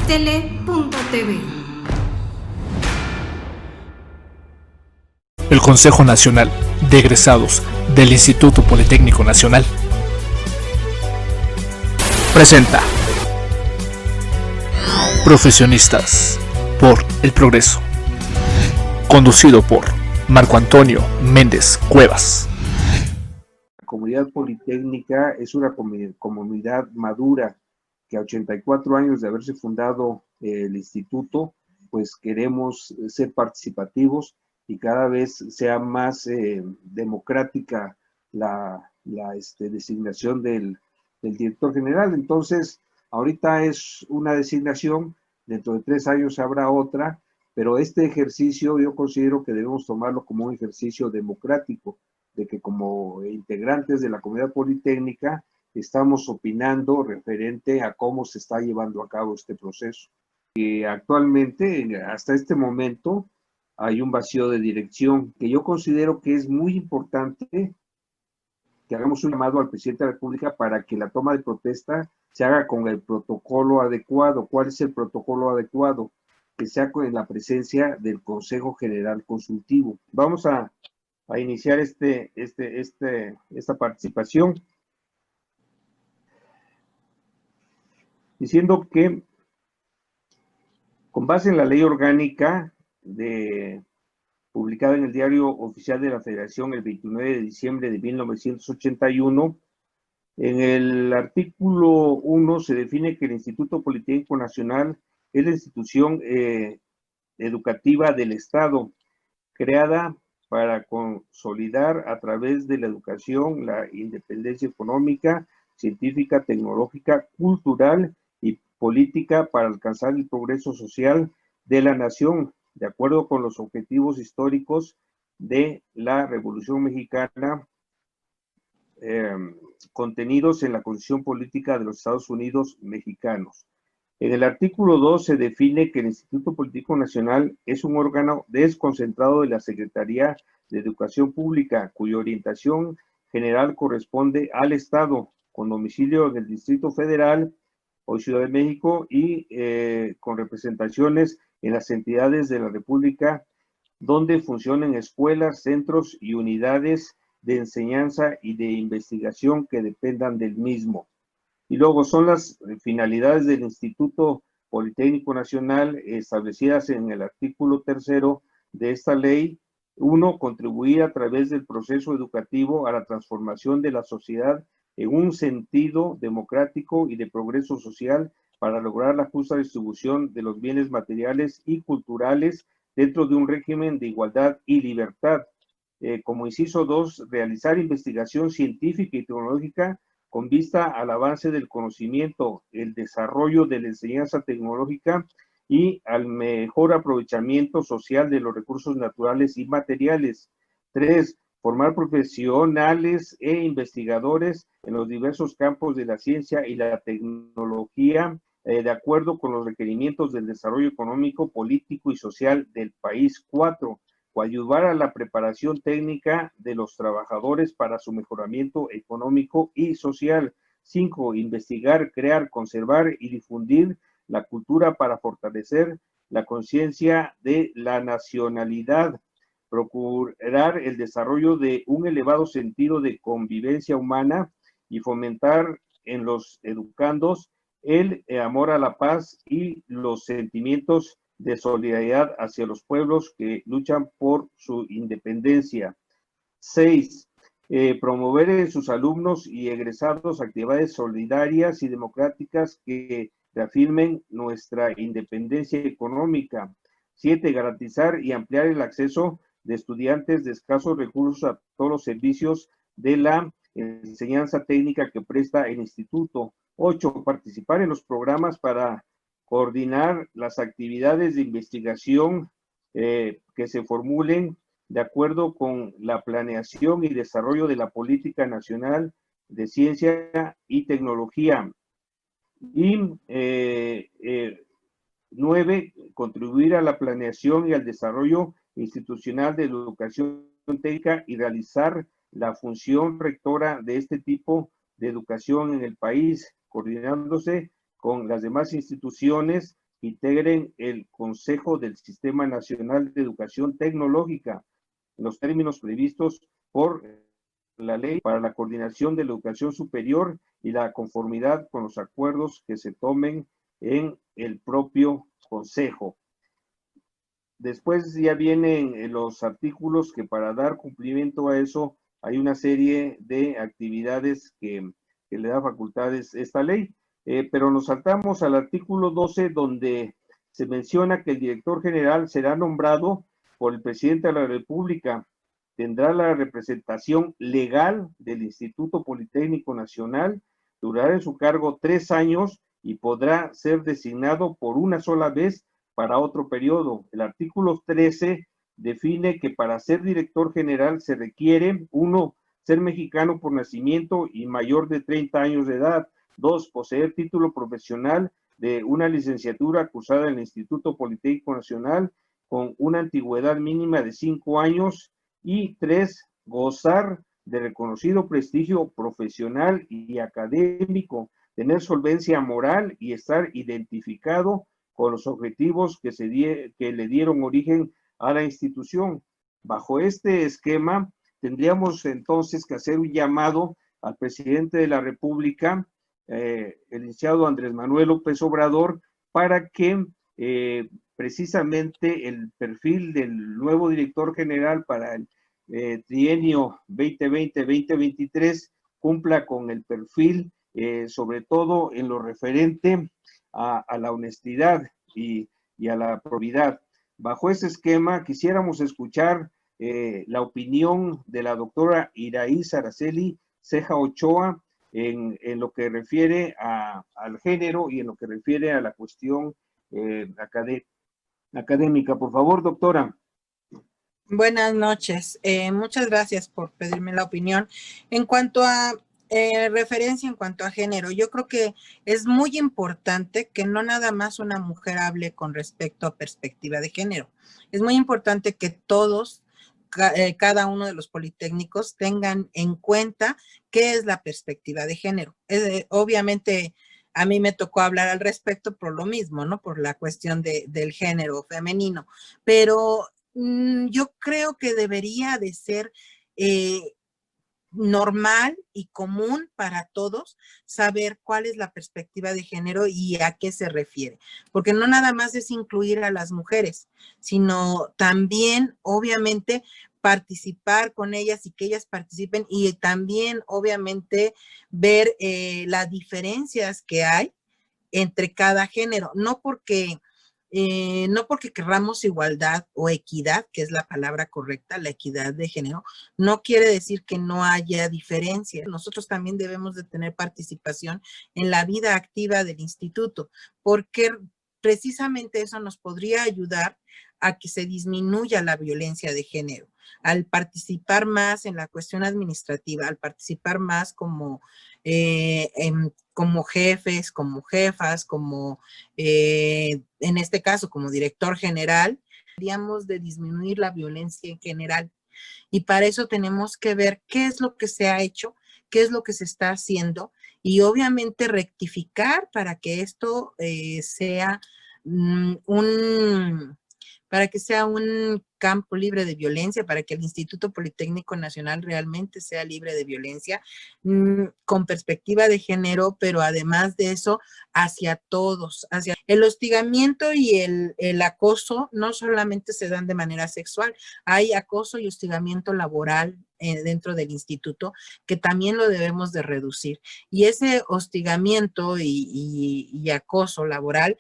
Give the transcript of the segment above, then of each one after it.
Stele.tv. El Consejo Nacional de Egresados del Instituto Politécnico Nacional presenta Profesionistas por el Progreso, conducido por Marco Antonio Méndez Cuevas. La comunidad politécnica es una comunidad madura que a 84 años de haberse fundado el instituto, pues queremos ser participativos y cada vez sea más democrática la designación del director general. Entonces, ahorita es una designación, dentro de 3 años habrá otra, pero este ejercicio yo considero que debemos tomarlo como un ejercicio democrático, de que como integrantes de la comunidad politécnica estamos opinando referente a cómo se está llevando a cabo este proceso. Y actualmente, hasta este momento, hay un vacío de dirección que yo considero que es muy importante que hagamos un llamado al presidente de la República para que la toma de protesta se haga con el protocolo adecuado. ¿Cuál es el protocolo adecuado? Que sea con la presencia del Consejo General Consultivo. Vamos a iniciar esta participación diciendo que con base en la ley orgánica publicada en el Diario Oficial de la Federación el 29 de diciembre de 1981, en el artículo 1 se define que el Instituto Politécnico Nacional es la institución educativa del Estado, creada para consolidar a través de la educación la independencia económica, científica, tecnológica, cultural y política para alcanzar el progreso social de la nación, de acuerdo con los objetivos históricos de la Revolución Mexicana, contenidos en la Constitución Política de los Estados Unidos Mexicanos. En el artículo 2 se define que el Instituto Politécnico Nacional es un órgano desconcentrado de la Secretaría de Educación Pública, cuya orientación general corresponde al Estado, con domicilio en el Distrito Federal o Ciudad de México y con representaciones en las entidades de la República, donde funcionen escuelas, centros y unidades de enseñanza y de investigación que dependan del mismo. Y luego son las finalidades del Instituto Politécnico Nacional establecidas en el artículo 3 de esta ley. 1, contribuir a través del proceso educativo a la transformación de la sociedad en un sentido democrático y de progreso social para lograr la justa distribución de los bienes materiales y culturales dentro de un régimen de igualdad y libertad. Como inciso 2, realizar investigación científica y tecnológica con vista al avance del conocimiento, el desarrollo de la enseñanza tecnológica y al mejor aprovechamiento social de los recursos naturales y materiales. 3, formar profesionales e investigadores en los diversos campos de la ciencia y la tecnología, de acuerdo con los requerimientos del desarrollo económico, político y social del país. 4, coadyuvar a la preparación técnica de los trabajadores para su mejoramiento económico y social. 5, investigar, crear, conservar y difundir la cultura para fortalecer la conciencia de la nacionalidad. Procurar el desarrollo de un elevado sentido de convivencia humana y fomentar en los educandos el amor a la paz y los sentimientos de solidaridad hacia los pueblos que luchan por su independencia. 6, promover en sus alumnos y egresados actividades solidarias y democráticas que reafirmen nuestra independencia económica. 7, garantizar y ampliar el acceso de estudiantes de escasos recursos a todos los servicios de la enseñanza técnica que presta el instituto. 8, participar en los programas para coordinar las actividades de investigación que se formulen de acuerdo con la planeación y desarrollo de la Política Nacional de Ciencia y Tecnología. Y 9, contribuir a la planeación y al desarrollo institucional de la educación técnica y realizar la función rectora de este tipo de educación en el país, coordinándose con las demás instituciones integren el Consejo del Sistema Nacional de Educación Tecnológica, en los términos previstos por la Ley para la Coordinación de la Educación Superior y la conformidad con los acuerdos que se tomen en el propio Consejo. Después ya vienen los artículos que, para dar cumplimiento a eso, hay una serie de actividades que le da facultades esta ley, pero nos saltamos al artículo 12, donde se menciona que el director general será nombrado por el presidente de la República, tendrá la representación legal del Instituto Politécnico Nacional, durará en su cargo 3 años y podrá ser designado por una sola vez para otro periodo. El artículo 13 define que para ser director general se requiere: 1, ser mexicano por nacimiento y mayor de 30 años de edad; 2, poseer título profesional de una licenciatura cursada en el Instituto Politécnico Nacional con una antigüedad mínima de 5 años; y 3, gozar de reconocido prestigio profesional y académico, tener solvencia moral y estar identificado con los objetivos que le dieron origen a la institución. Bajo este esquema, tendríamos entonces que hacer un llamado al presidente de la República, el licenciado Andrés Manuel López Obrador, para que precisamente el perfil del nuevo director general para el trienio 2020-2023 cumpla con el perfil, sobre todo en lo referente a la honestidad y a la probidad. Bajo ese esquema, quisiéramos escuchar la opinión de la doctora Iraíz Araceli Ceja Ochoa en lo que refiere al género y en lo que refiere a la cuestión académica. Por favor, doctora. Buenas noches. Muchas gracias por pedirme la opinión. En cuanto a referencia, en cuanto a género, yo creo que es muy importante que no nada más una mujer hable con respecto a perspectiva de género. Es muy importante que todos, cada uno de los politécnicos, tengan en cuenta qué es la perspectiva de género. Obviamente, a mí me tocó hablar al respecto por lo mismo, ¿no? Por la cuestión del género femenino. Pero yo creo que debería de ser normal y común para todos saber cuál es la perspectiva de género y a qué se refiere, porque no nada más es incluir a las mujeres, sino también, obviamente, participar con ellas y que ellas participen, y también, obviamente, ver las diferencias que hay entre cada género, no porque querramos igualdad o equidad, que es la palabra correcta, la equidad de género, no quiere decir que no haya diferencia. Nosotros también debemos de tener participación en la vida activa del instituto, porque precisamente eso nos podría ayudar a que se disminuya la violencia de género, al participar más en la cuestión administrativa, al participar más como jefes, como jefas, como en este caso como director general. Deberíamos de disminuir la violencia en general, y para eso tenemos que ver qué es lo que se ha hecho, qué es lo que se está haciendo, y obviamente rectificar para que esto sea para que sea un campo libre de violencia, para que el Instituto Politécnico Nacional realmente sea libre de violencia, con perspectiva de género, pero además de eso, hacia todos. El hostigamiento y el acoso no solamente se dan de manera sexual, hay acoso y hostigamiento laboral dentro del instituto, que también lo debemos de reducir. Y ese hostigamiento y acoso laboral,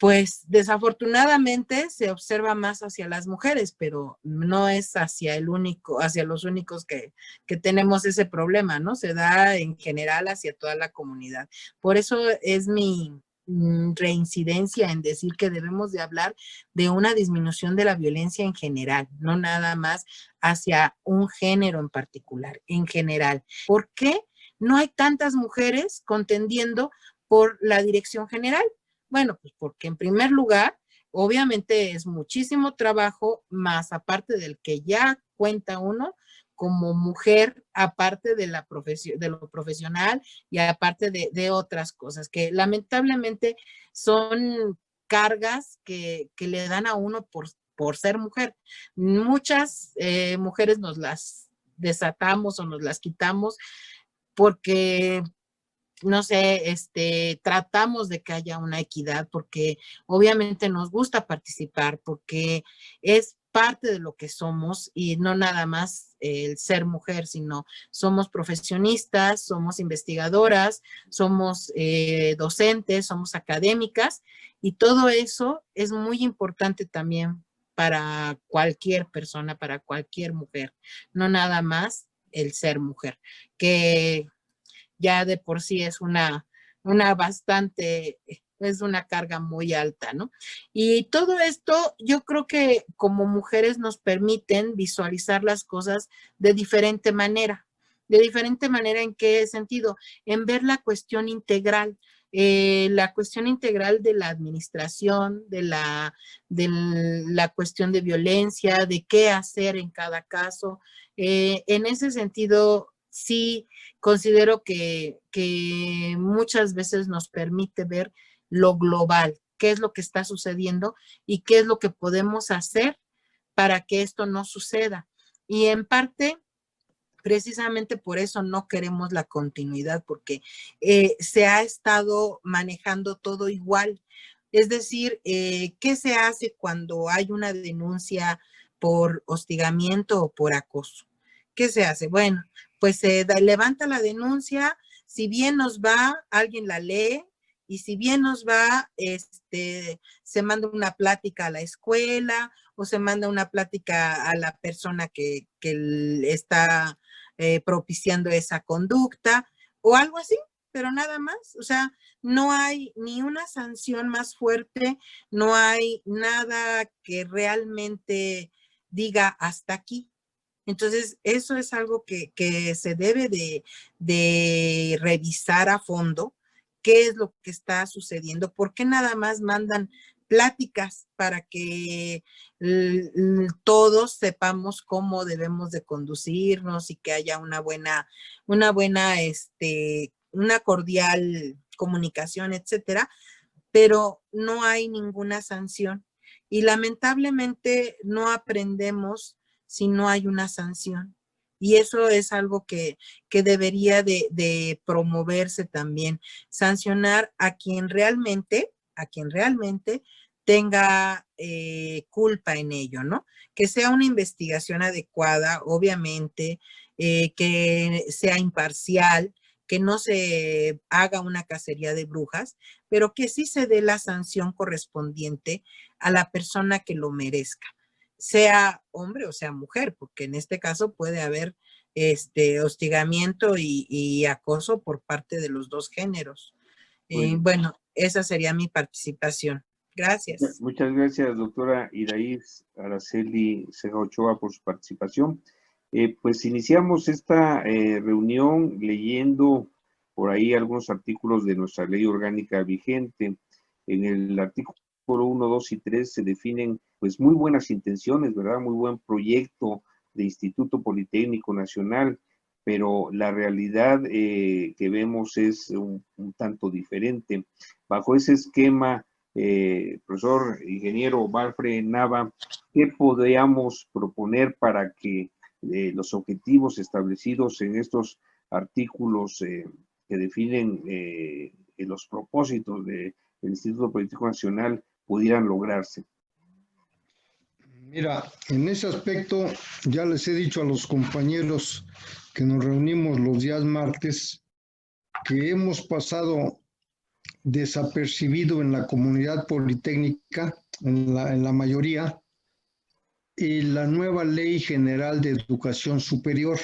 pues desafortunadamente se observa más hacia las mujeres, pero no es hacia los únicos que tenemos ese problema, ¿no? Se da en general hacia toda la comunidad. Por eso es mi reincidencia en decir que debemos de hablar de una disminución de la violencia en general, no nada más hacia un género en particular, en general. ¿Por qué no hay tantas mujeres contendiendo por la dirección general? Bueno, pues porque en primer lugar, obviamente es muchísimo trabajo, más aparte del que ya cuenta uno como mujer, aparte de de lo profesional y aparte de otras cosas que lamentablemente son cargas que le dan a uno por ser mujer. Muchas mujeres nos las desatamos o nos las quitamos porque, no sé, tratamos de que haya una equidad, porque obviamente nos gusta participar, porque es parte de lo que somos y no nada más el ser mujer, sino somos profesionistas, somos investigadoras, somos docentes, somos académicas, y todo eso es muy importante también para cualquier persona, para cualquier mujer, no nada más el ser mujer, que ya de por sí es una bastante, es una carga muy alta, ¿no? Y todo esto yo creo que como mujeres nos permiten visualizar las cosas de diferente manera. ¿De diferente manera en qué sentido? En ver la cuestión integral. La cuestión integral de la administración, de la cuestión de violencia, de qué hacer en cada caso. En ese sentido, sí considero que muchas veces nos permite ver lo global, qué es lo que está sucediendo y qué es lo que podemos hacer para que esto no suceda. Y en parte, precisamente por eso no queremos la continuidad, porque se ha estado manejando todo igual. Es decir, ¿qué se hace cuando hay una denuncia por hostigamiento o por acoso? ¿Qué se hace? Bueno, pues se levanta la denuncia, si bien nos va, alguien la lee, y si bien nos va, se manda una plática a la escuela o se manda una plática a la persona que está propiciando esa conducta o algo así, pero nada más. O sea, no hay ni una sanción más fuerte, no hay nada que realmente diga hasta aquí. Entonces, eso es algo que se debe de revisar a fondo, qué es lo que está sucediendo, por qué nada más mandan pláticas para que todos sepamos cómo debemos de conducirnos y que haya una buena, una cordial comunicación, etcétera, pero no hay ninguna sanción. Y lamentablemente no aprendemos si no hay una sanción. Y eso es algo que debería de promoverse también. Sancionar a quien realmente tenga culpa en ello, ¿no? Que sea una investigación adecuada, obviamente, que sea imparcial, que no se haga una cacería de brujas, pero que sí se dé la sanción correspondiente a la persona que lo merezca, sea hombre o sea mujer, porque en este caso puede haber hostigamiento y acoso por parte de los dos géneros. Bueno, esa sería mi participación. Gracias. Muchas gracias, doctora Iraíz Araceli Ceja Ochoa, por su participación. Pues iniciamos esta reunión leyendo por ahí algunos artículos de nuestra ley orgánica vigente. En el artículo 1, 2 y 3 se definen pues muy buenas intenciones, ¿verdad? Muy buen proyecto de Instituto Politécnico Nacional, pero la realidad que vemos es un tanto diferente. Bajo ese esquema, profesor ingeniero Valfre Nava, ¿qué podríamos proponer para que los objetivos establecidos en estos artículos que definen los propósitos del Instituto Politécnico Nacional pudieran lograrse? Mira, en ese aspecto ya les he dicho a los compañeros que nos reunimos los días martes que hemos pasado desapercibido en la comunidad politécnica, en la mayoría, y la nueva Ley General de Educación Superior,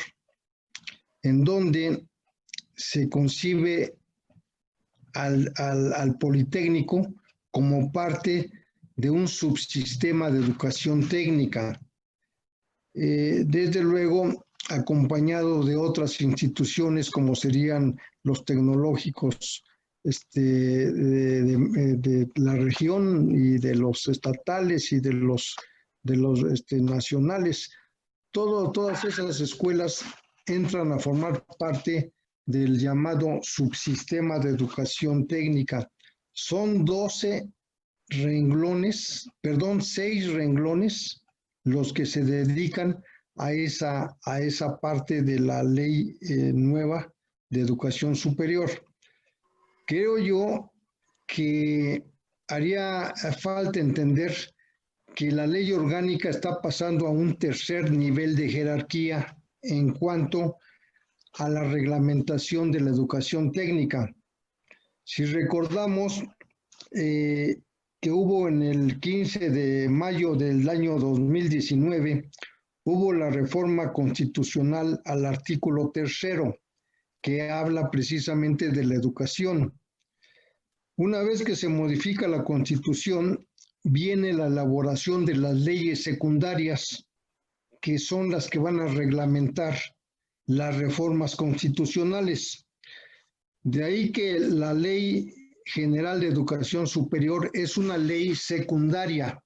en donde se concibe al Politécnico como parte de un subsistema de educación técnica, desde luego acompañado de otras instituciones como serían los tecnológicos de la región y de los estatales y de los nacionales. Todas esas escuelas entran a formar parte del llamado subsistema de educación técnica. Son 12 renglones, perdón, 6 renglones los que se dedican a esa parte de la ley nueva de educación superior. Creo yo que haría falta entender que la ley orgánica está pasando a un tercer nivel de jerarquía en cuanto a la reglamentación de la educación técnica. Si recordamos que hubo en el 15 de mayo del año 2019, hubo la reforma constitucional al artículo 3º, que habla precisamente de la educación. Una vez que se modifica la Constitución, viene la elaboración de las leyes secundarias, que son las que van a reglamentar las reformas constitucionales. De ahí que la Ley General de Educación Superior es una ley secundaria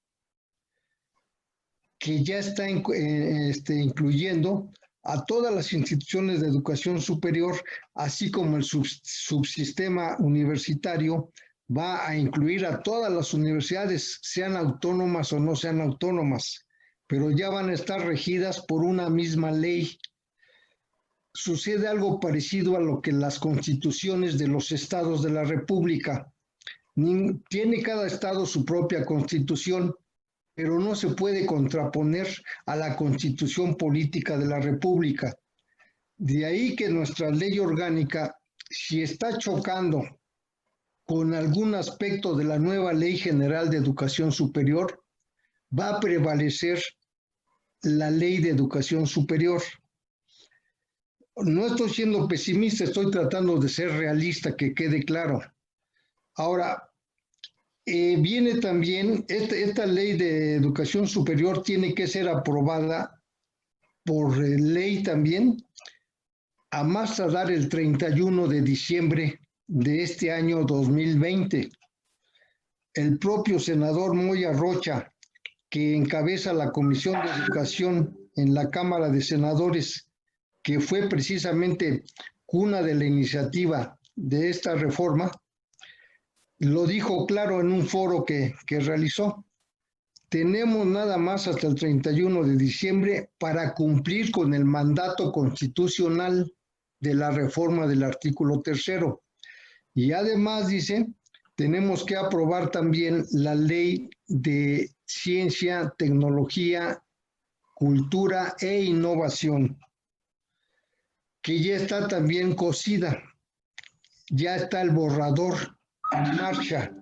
que ya está incluyendo a todas las instituciones de educación superior, así como el subsistema universitario va a incluir a todas las universidades, sean autónomas o no sean autónomas, pero ya van a estar regidas por una misma ley. Sucede algo parecido a lo que las constituciones de los estados de la República. Tiene cada estado su propia constitución, pero no se puede contraponer a la Constitución Política de la República. De ahí que nuestra ley orgánica, si está chocando con algún aspecto de la nueva Ley General de Educación Superior, va a prevalecer la Ley de Educación Superior. No estoy siendo pesimista, estoy tratando de ser realista, que quede claro. Ahora, viene también, esta ley de educación superior tiene que ser aprobada por ley también, a más tardar el 31 de diciembre de este año 2020. El propio senador Moya Rocha, que encabeza la Comisión de Educación en la Cámara de Senadores, que fue precisamente cuna de la iniciativa de esta reforma, lo dijo claro en un foro que realizó. Tenemos nada más hasta el 31 de diciembre para cumplir con el mandato constitucional de la reforma del artículo 3º. Y además, dice, tenemos que aprobar también la ley de ciencia, tecnología, cultura e innovación, que ya está también cocida, ya está el borrador en marcha,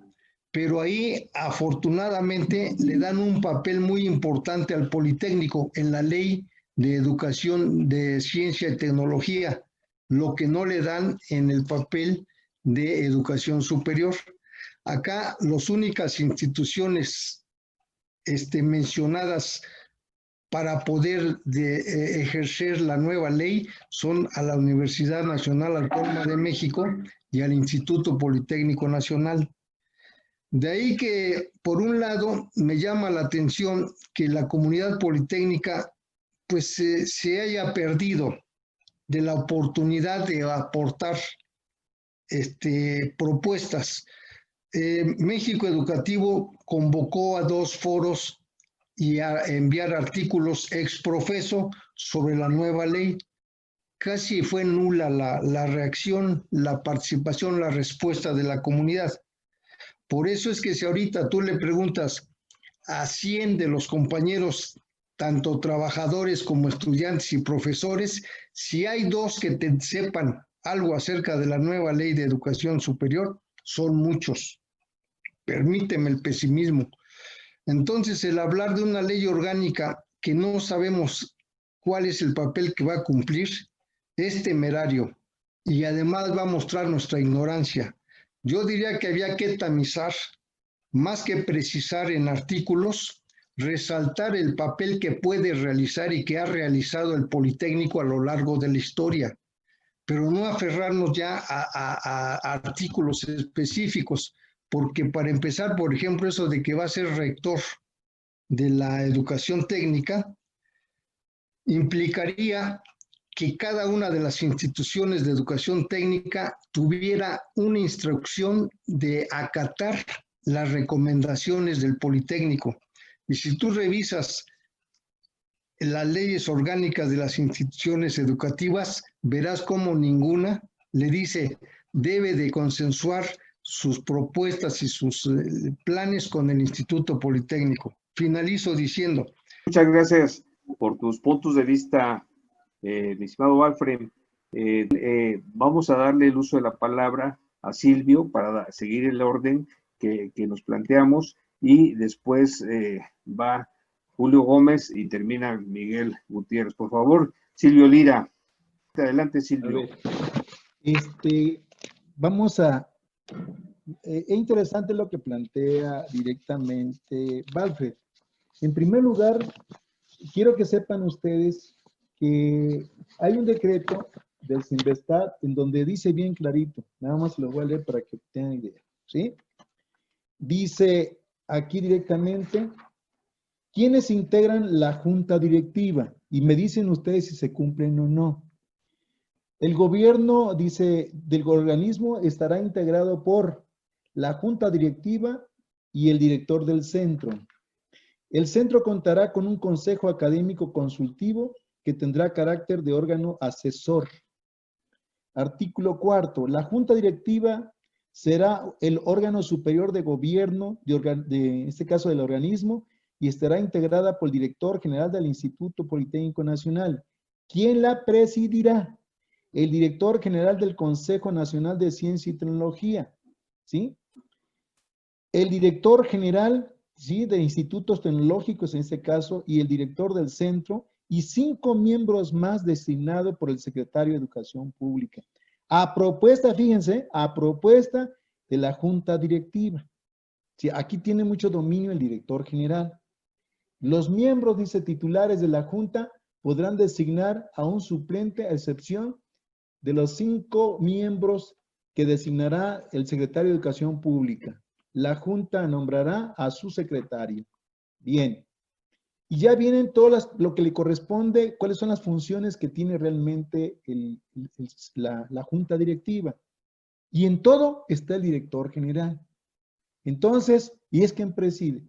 pero ahí afortunadamente le dan un papel muy importante al Politécnico en la ley de educación de ciencia y tecnología, lo que no le dan en el papel de educación superior. Acá las únicas instituciones mencionadas para poder ejercer la nueva ley son a la Universidad Nacional Autónoma de México y al Instituto Politécnico Nacional. De ahí que, por un lado, me llama la atención que la comunidad politécnica pues se haya perdido de la oportunidad de aportar propuestas. México Educativo convocó a 2 foros y a enviar artículos ex profeso sobre la nueva ley. Casi fue nula la reacción, la participación, la respuesta de la comunidad. Por eso es que si ahorita tú le preguntas a 100 de los compañeros, tanto trabajadores como estudiantes y profesores, si hay 2 que te sepan algo acerca de la nueva ley de educación superior, son muchos. Permíteme el pesimismo. Entonces, el hablar de una ley orgánica que no sabemos cuál es el papel que va a cumplir es temerario y además va a mostrar nuestra ignorancia. Yo diría que había que tamizar, más que precisar en artículos, resaltar el papel que puede realizar y que ha realizado el Politécnico a lo largo de la historia, pero no aferrarnos ya a artículos específicos, porque para empezar, por ejemplo, eso de que va a ser rector de la educación técnica, implicaría que cada una de las instituciones de educación técnica tuviera una instrucción de acatar las recomendaciones del Politécnico. Y si tú revisas las leyes orgánicas de las instituciones educativas, verás cómo ninguna le dice debe de consensuar sus propuestas y sus planes con el Instituto Politécnico. Finalizo diciendo. Muchas gracias por tus puntos de vista, mi estimado Alfred. Vamos a darle el uso de la palabra a Silvio para seguir el orden que nos planteamos, y después va Julio Gómez y termina Miguel Gutiérrez. Por favor, Silvio Lira. Adelante, Silvio. Vamos a... es interesante lo que plantea directamente Alfred. En primer lugar, quiero que sepan ustedes que hay un decreto del Sinvestat en donde dice bien clarito, nada más lo voy a leer para que tengan idea, ¿sí? Dice aquí directamente, ¿quiénes integran la junta directiva? Y me dicen ustedes si se cumplen o no. El gobierno, dice, del organismo estará integrado por la junta directiva y el director del centro. El centro contará con un consejo académico consultivo que tendrá carácter de órgano asesor. Artículo 4. La junta directiva será el órgano superior de gobierno, en este caso del organismo, y estará integrada por el director general del Instituto Politécnico Nacional. ¿Quién la presidirá? El director general del Consejo Nacional de Ciencia y Tecnología, ¿sí? El director general, ¿sí?, de institutos tecnológicos en este caso, y el director del centro, y 5 miembros más designados por el secretario de Educación Pública. A propuesta, fíjense, a propuesta de la junta directiva. Sí, aquí tiene mucho dominio el director general. Los miembros, dice, titulares de la junta podrán designar a un suplente a excepción de los 5 miembros que designará el secretario de Educación Pública. La junta nombrará a su secretario. Bien. Y ya vienen todas lo que le corresponde, cuáles son las funciones que tiene realmente la junta directiva. Y en todo está el director general. Entonces, ¿y es quien preside?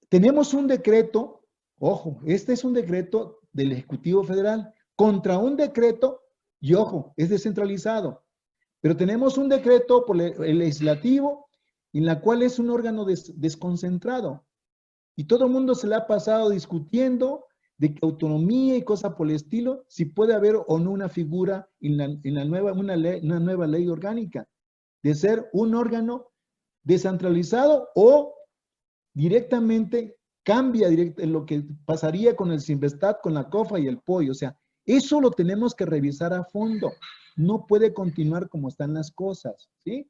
Tenemos un decreto, ojo, este es un decreto del Ejecutivo Federal, contra un decreto, y ojo, es descentralizado. Pero tenemos un decreto por el legislativo, en la cual es un órgano desconcentrado. Y todo el mundo se le ha pasado discutiendo de que autonomía y cosas por el estilo, si puede haber o no una figura en una nueva ley orgánica, de ser un órgano descentralizado o directamente cambia lo que pasaría con el Sinvestat, con la COFA y el POI. O sea, eso lo tenemos que revisar a fondo. No puede continuar como están las cosas, ¿sí?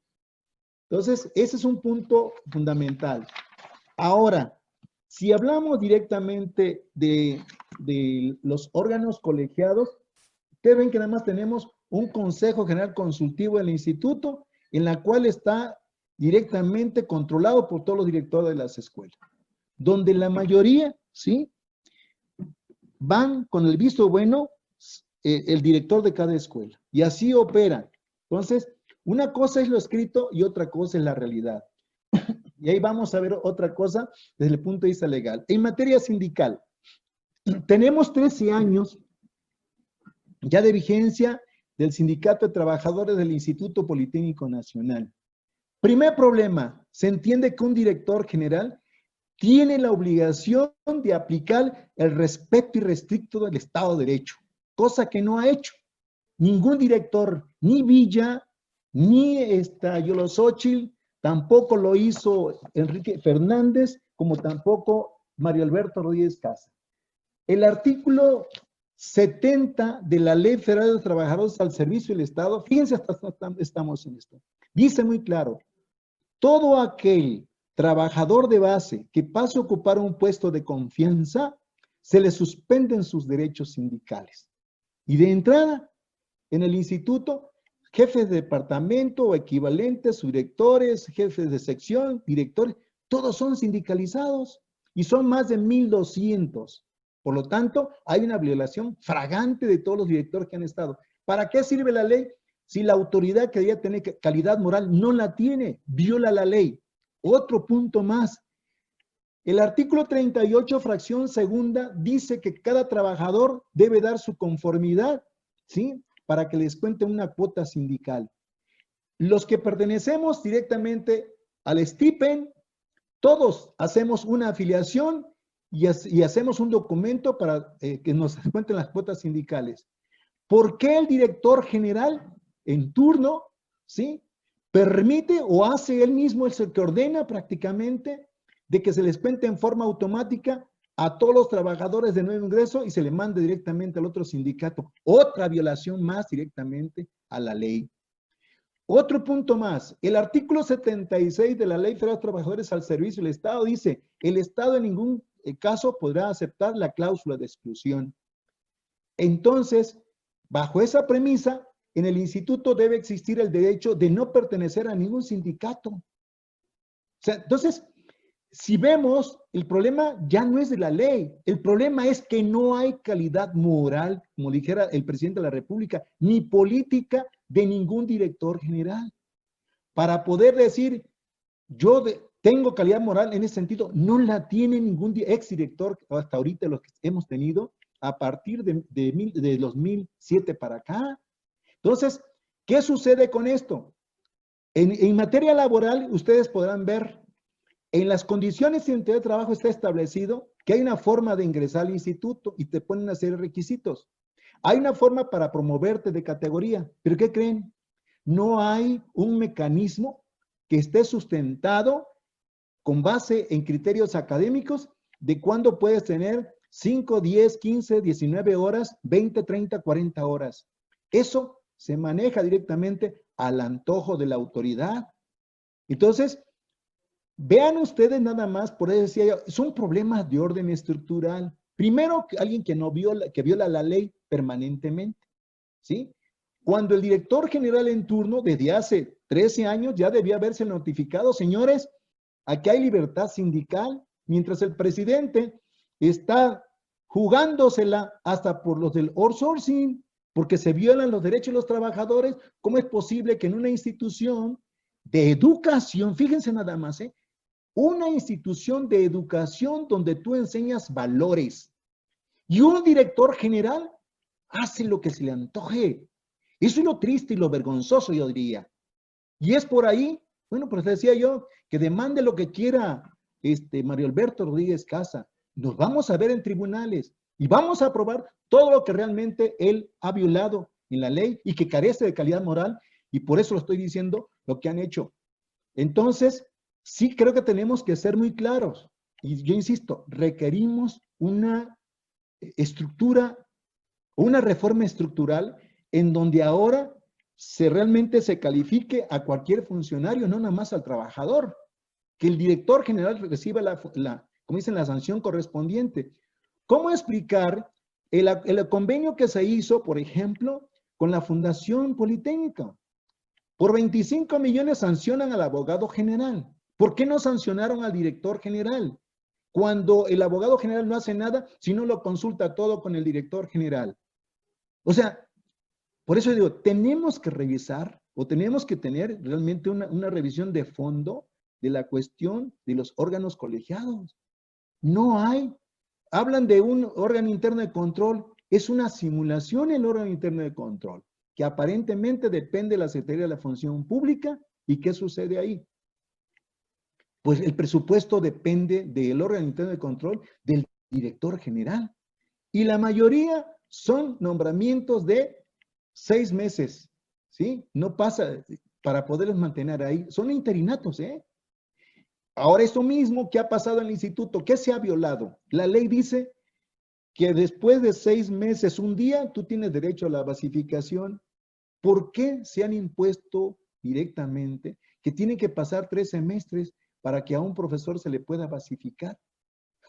Entonces, ese es un punto fundamental. Ahora, si hablamos directamente de los órganos colegiados, ustedes ven que nada más tenemos un Consejo General Consultivo del Instituto, en la cual está directamente controlado por todos los directores de las escuelas, donde la mayoría, ¿sí?, van con el visto bueno el director de cada escuela, y así operan. Entonces, una cosa es lo escrito y otra cosa es la realidad. Y ahí vamos a ver otra cosa desde el punto de vista legal. En materia sindical, tenemos 13 años ya de vigencia del Sindicato de Trabajadores del Instituto Politécnico Nacional. Primer problema, se entiende que un director general tiene la obligación de aplicar el respeto irrestricto del Estado de Derecho, cosa que no ha hecho ningún director, ni Villa, ni Yolosóchil, tampoco lo hizo Enrique Fernández, como tampoco Mario Alberto Rodríguez Casa. El artículo 70 de la Ley Federal de Trabajadores al Servicio del Estado, fíjense hasta dónde estamos en esto, dice muy claro, todo aquel trabajador de base que pase a ocupar un puesto de confianza, se le suspenden sus derechos sindicales. Y de entrada, en el instituto, jefes de departamento o equivalentes, subdirectores, jefes de sección, directores, todos son sindicalizados y son más de 1,200. Por lo tanto, hay una violación flagrante de todos los directores que han estado. ¿Para qué sirve la ley? Si la autoridad que debía tener calidad moral no la tiene, viola la ley. Otro punto más. El artículo 38, fracción segunda, dice que cada trabajador debe dar su conformidad, ¿sí? Para que les cuente una cuota sindical. Los que pertenecemos directamente al STIPEN, todos hacemos una afiliación y hacemos un documento para que nos cuenten las cuotas sindicales. ¿Por qué el director general en turno, ¿sí? Permite o hace él mismo, es el que ordena prácticamente de que se les cuente en forma automática a todos los trabajadores de nuevo ingreso y se le mande directamente al otro sindicato? Otra violación más directamente a la ley. Otro punto más, el artículo 76 de la Ley Federal de Trabajadores al Servicio del Estado dice, el Estado en ningún caso podrá aceptar la cláusula de exclusión. Entonces, bajo esa premisa, en el instituto debe existir el derecho de no pertenecer a ningún sindicato. O sea, entonces, si vemos, el problema ya no es de la ley, el problema es que no hay calidad moral, como dijera el presidente de la República, ni política de ningún director general. Para poder decir, yo tengo calidad moral en ese sentido, no la tiene ningún exdirector hasta ahorita los que hemos tenido a partir de 2007 para acá. Entonces, ¿qué sucede con esto? En materia laboral, ustedes podrán ver, en las condiciones de identidad de trabajo está establecido que hay una forma de ingresar al instituto y te ponen una serie de requisitos. Hay una forma para promoverte de categoría, pero ¿qué creen? No hay un mecanismo que esté sustentado con base en criterios académicos de cuándo puedes tener 5, 10, 15, 19 horas, 20, 30, 40 horas. Eso se maneja directamente al antojo de la autoridad. Entonces, vean ustedes nada más, por eso decía yo, son problemas de orden estructural. Primero, alguien que no viola la ley permanentemente, ¿sí? Cuando el director general en turno, desde hace 13 años, ya debía haberse notificado, señores, aquí hay libertad sindical, mientras el presidente está jugándosela hasta por los del outsourcing, porque se violan los derechos de los trabajadores. ¿Cómo es posible que en una institución de educación, fíjense nada más, una institución de educación donde tú enseñas valores y un director general hace lo que se le antoje? Eso es lo triste y lo vergonzoso, yo diría. Y es por ahí, bueno, pues decía yo, que demande lo que quiera Mario Alberto Rodríguez Casa. Nos vamos a ver en tribunales y vamos a probar todo lo que realmente él ha violado en la ley y que carece de calidad moral, y por eso lo estoy diciendo, lo que han hecho. Entonces, sí creo que tenemos que ser muy claros. Y yo insisto, requerimos una estructura, una reforma estructural en donde ahora realmente se califique a cualquier funcionario, no nada más al trabajador. Que el director general reciba como dicen, la sanción correspondiente. ¿Cómo explicar el convenio que se hizo, por ejemplo, con la Fundación Politécnica? Por 25 millones sancionan al abogado general. ¿Por qué no sancionaron al director general? Cuando el abogado general no hace nada, si no lo consulta todo con el director general. O sea, por eso digo, tenemos que revisar o tenemos que tener realmente una revisión de fondo de la cuestión de los órganos colegiados. No hay. Hablan de un órgano interno de control. Es una simulación el órgano interno de control, que aparentemente depende de la Secretaría de la Función Pública. ¿Y qué sucede ahí? Pues el presupuesto depende del órgano interno de control del director general. Y la mayoría son nombramientos de 6 meses, ¿sí? No pasa para poderlos mantener ahí. Son interinatos, ¿eh? Ahora, esto mismo que ha pasado en el instituto, ¿qué se ha violado? La ley dice que después de 6 meses, un día, tú tienes derecho a la basificación. ¿Por qué se han impuesto directamente que tienen que pasar 3 semestres para que a un profesor se le pueda basificar?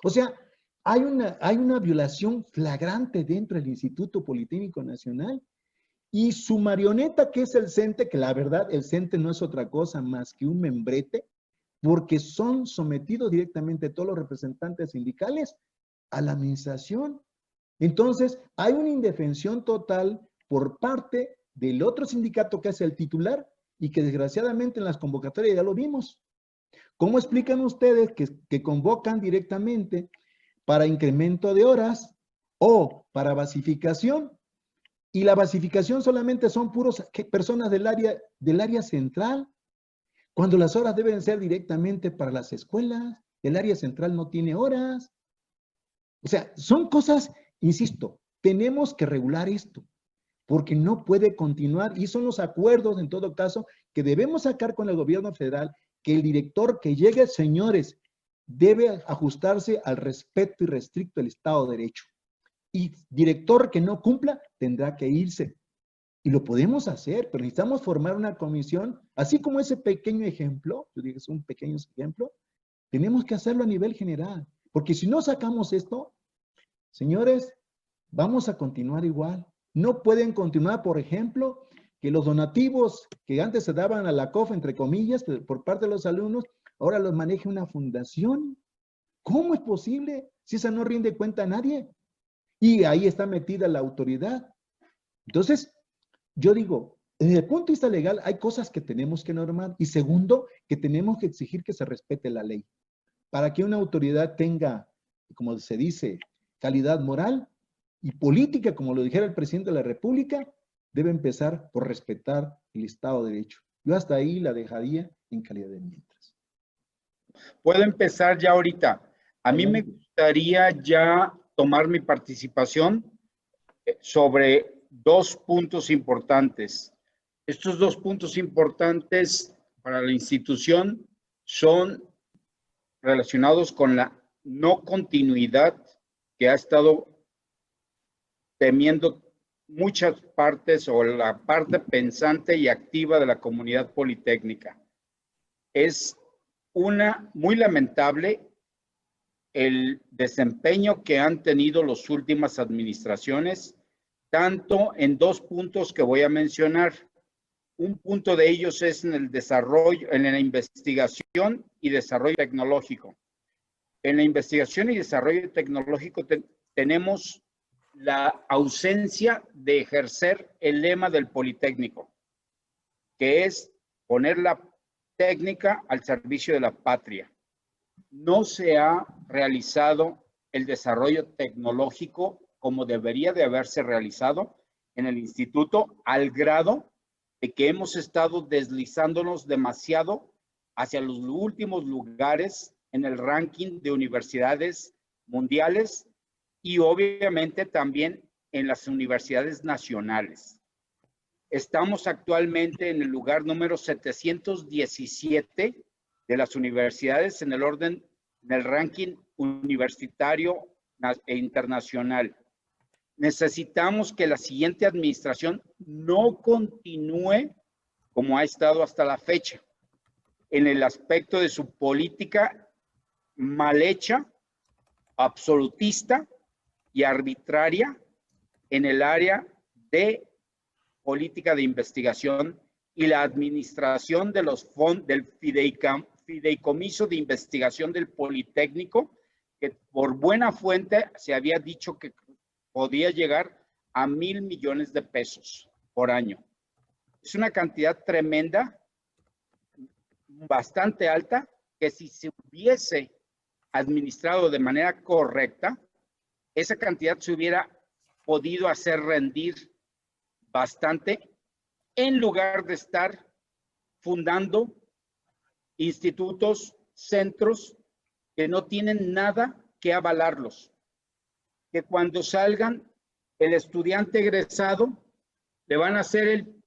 O sea, hay una violación flagrante dentro del Instituto Politécnico Nacional. Y su marioneta, que es el CENTE, que la verdad el CENTE no es otra cosa más que un membrete, porque son sometidos directamente todos los representantes sindicales a la administración. Entonces, hay una indefensión total por parte del otro sindicato que es el titular y que desgraciadamente en las convocatorias ya lo vimos. ¿Cómo explican ustedes que convocan directamente para incremento de horas o para basificación? Y la basificación solamente son puros personas del área central, cuando las horas deben ser directamente para las escuelas. El área central no tiene horas. O sea, son cosas, insisto, tenemos que regular esto, porque no puede continuar, y son los acuerdos, en todo caso, que debemos sacar con el gobierno federal, que el director que llegue, señores, debe ajustarse al respeto irrestricto del Estado de Derecho. Y director que no cumpla, tendrá que irse. Y lo podemos hacer, pero necesitamos formar una comisión, así como ese pequeño ejemplo, yo digo, es un pequeño ejemplo, tenemos que hacerlo a nivel general, porque si no sacamos esto, señores, vamos a continuar igual. No pueden continuar, por ejemplo, que los donativos que antes se daban a la COF, entre comillas, por parte de los alumnos, ahora los maneje una fundación. ¿Cómo es posible si esa no rinde cuenta a nadie? Y ahí está metida la autoridad. Entonces, yo digo, desde el punto de vista legal hay cosas que tenemos que normar. Y segundo, que tenemos que exigir que se respete la ley. Para que una autoridad tenga, como se dice, calidad moral y política, como lo dijera el presidente de la República, debe empezar por respetar el Estado de Derecho. Yo hasta ahí la dejaría en calidad de mientras. Puedo empezar ya ahorita. A mí me gustaría ya tomar mi participación sobre dos puntos importantes. Estos dos puntos importantes para la institución son relacionados con la no continuidad que ha estado temiendo muchas partes o la parte pensante y activa de la comunidad politécnica. Es muy lamentable el desempeño que han tenido las últimas administraciones, tanto en dos puntos que voy a mencionar. Un punto de ellos es en el desarrollo, en la investigación y desarrollo tecnológico. En la investigación y desarrollo tecnológico tenemos la ausencia de ejercer el lema del Politécnico, que es poner la técnica al servicio de la patria. No se ha realizado el desarrollo tecnológico como debería de haberse realizado en el instituto, al grado de que hemos estado deslizándonos demasiado hacia los últimos lugares en el ranking de universidades mundiales y obviamente también en las universidades nacionales. Estamos actualmente en el lugar número 717 de las universidades en el orden del ranking universitario e internacional. Necesitamos que la siguiente administración no continúe como ha estado hasta la fecha en el aspecto de su política mal hecha, absolutista y arbitraria en el área de política de investigación y la administración de los fondos del fideicomiso de investigación del Politécnico, que por buena fuente se había dicho que podía llegar a 1,000 millones de pesos por año. Es una cantidad tremenda, bastante alta, que si se hubiese administrado de manera correcta, esa cantidad se hubiera podido hacer rendir bastante, en lugar de estar fundando institutos, centros que no tienen nada que avalarlos. Que cuando salgan, el estudiante egresado le van a hacer el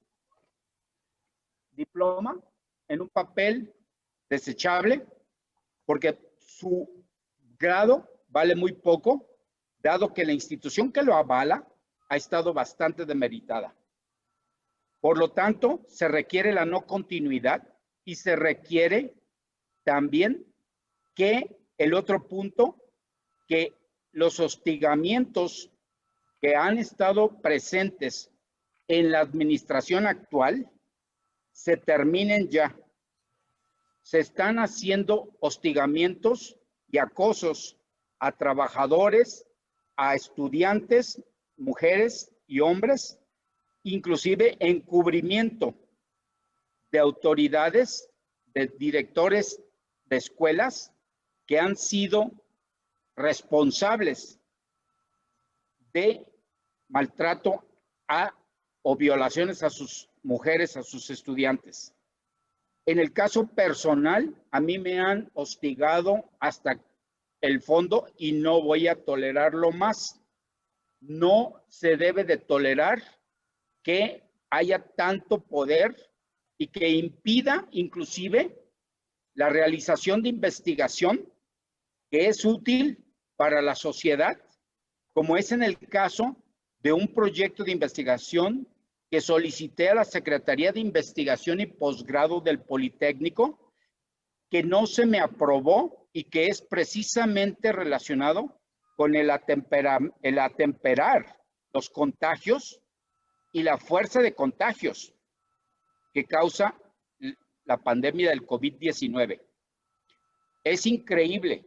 diploma en un papel desechable, porque su grado vale muy poco, dado que la institución que lo avala ha estado bastante demeritada. Por lo tanto, se requiere la no continuidad y se requiere también que el otro punto, que los hostigamientos que han estado presentes en la administración actual se terminen ya. Se están haciendo hostigamientos y acosos a trabajadores, a estudiantes, mujeres y hombres, inclusive encubrimiento de autoridades, de directores de escuelas que han sido responsables de maltrato o violaciones a sus mujeres, a sus estudiantes. En el caso personal, a mí me han hostigado hasta el fondo y no voy a tolerarlo más. No se debe de tolerar que haya tanto poder y que impida inclusive la realización de investigación que es útil para la sociedad, como es en el caso de un proyecto de investigación que solicité a la Secretaría de Investigación y Posgrado del Politécnico, que no se me aprobó y que es precisamente relacionado con el atemperar los contagios y la fuerza de contagios que causa la pandemia del COVID-19. Es increíble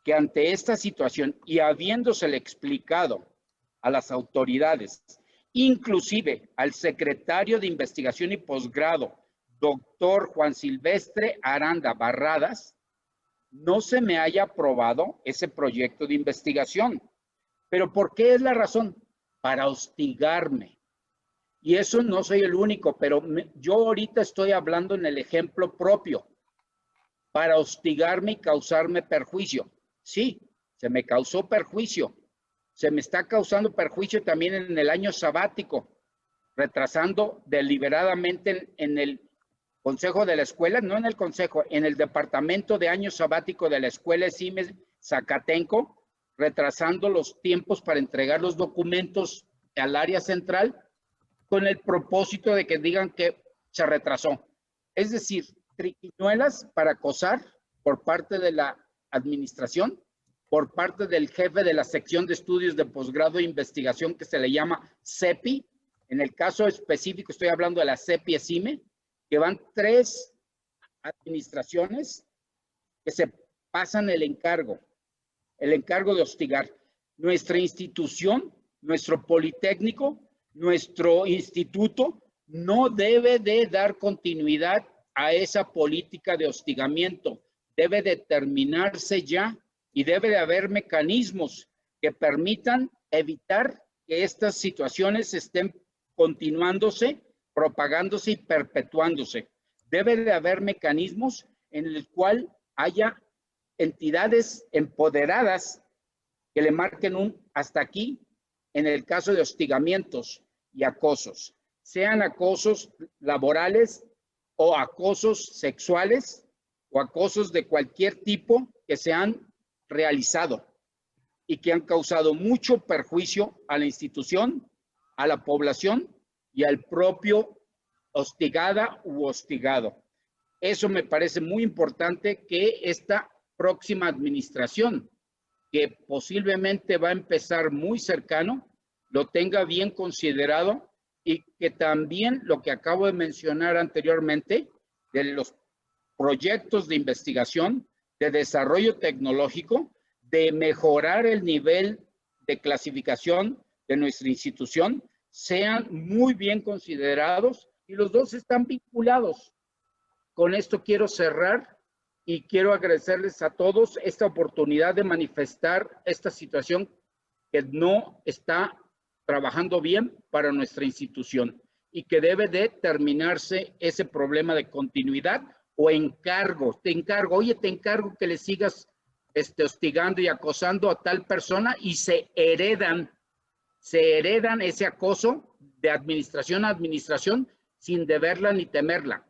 que ante esta situación y habiéndosele explicado a las autoridades, inclusive al secretario de Investigación y Posgrado, doctor Juan Silvestre Aranda Barradas, no se me haya aprobado ese proyecto de investigación. ¿Pero por qué es la razón? Para hostigarme. Y eso no soy el único, pero yo ahorita estoy hablando en el ejemplo propio. Para hostigarme y causarme perjuicio. Sí, se me causó perjuicio. Se me está causando perjuicio también en el año sabático, retrasando deliberadamente en el consejo de la escuela, no en el consejo, en el departamento de año sabático de la escuela ESIME Zacatenco, retrasando los tiempos para entregar los documentos al área central con el propósito de que digan que se retrasó. Es decir, triquiñuelas para acosar por parte de la administración, por parte del jefe de la sección de estudios de posgrado e investigación que se le llama CEPI. En el caso específico estoy hablando de la CEPI ESIME, que van 3 administraciones que se pasan el encargo de hostigar. Nuestra institución, nuestro Politécnico, nuestro instituto no debe de dar continuidad a esa política de hostigamiento. Debe de terminarse ya y debe de haber mecanismos que permitan evitar que estas situaciones estén continuándose, propagándose y perpetuándose. Debe de haber mecanismos en el cual haya entidades empoderadas que le marquen un hasta aquí en el caso de hostigamientos y acosos, sean acosos laborales o acosos sexuales o acosos de cualquier tipo que se han realizado y que han causado mucho perjuicio a la institución, a la población y al propio hostigada u hostigado. Eso me parece muy importante que esta próxima administración, que posiblemente va a empezar muy cercano, lo tenga bien considerado y que también lo que acabo de mencionar anteriormente de los proyectos de investigación, de desarrollo tecnológico, de mejorar el nivel de clasificación de nuestra institución, sean muy bien considerados y los dos están vinculados. Con esto quiero cerrar y quiero agradecerles a todos esta oportunidad de manifestar esta situación que no está trabajando bien para nuestra institución y que debe de terminarse ese problema de continuidad o encargo. Te encargo, oye, te encargo que le sigas hostigando y acosando a tal persona y se heredan ese acoso de administración a administración sin deberla ni temerla.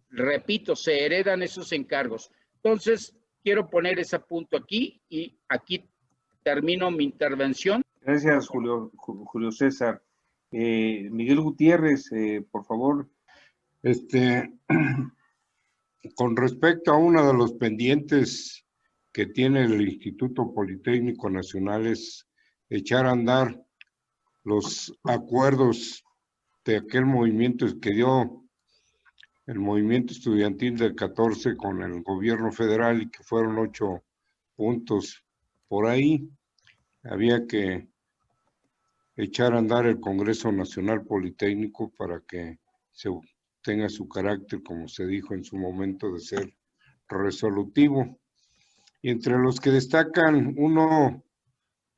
Repito, se heredan esos encargos. Entonces, quiero poner ese punto aquí y aquí termino mi intervención. Gracias, Julio César. Miguel Gutiérrez, por favor. Con respecto a uno de los pendientes que tiene el Instituto Politécnico Nacional es echar a andar los acuerdos de aquel movimiento que dio el movimiento estudiantil del 14 con el gobierno federal y que fueron 8 puntos por ahí. Había que echar a andar el Congreso Nacional Politécnico para que se tenga su carácter, como se dijo en su momento, de ser resolutivo. Y entre los que destacan uno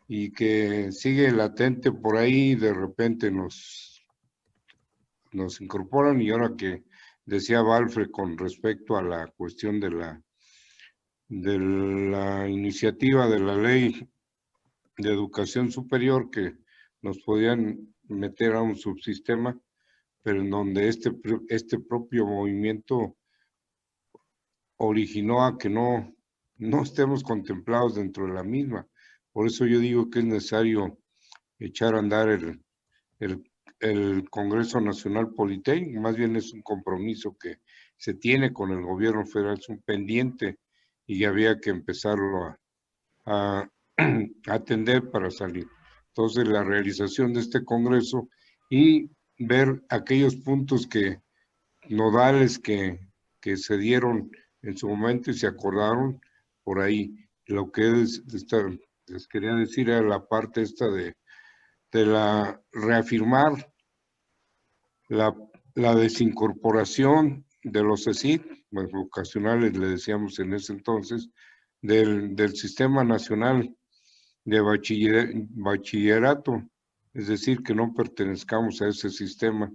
y que sigue latente por ahí, de repente nos incorporan, y ahora que decía Valfre con respecto a la cuestión de la iniciativa de la ley de educación superior, que nos podían meter a un subsistema, pero en donde este propio movimiento originó a que no estemos contemplados dentro de la misma. Por eso yo digo que es necesario echar a andar el Congreso Nacional Politécnico. Más bien es un compromiso que se tiene con el gobierno federal, es un pendiente, y había que empezarlo a atender para salir. Entonces, la realización de este Congreso y ver aquellos puntos nodales que se dieron en su momento y se acordaron por ahí. Lo que les quería decir era la parte esta de reafirmar la desincorporación de los CECIT, vocacionales le decíamos en ese entonces, del Sistema Nacional de Bachillerato, es decir, que no pertenezcamos a ese sistema,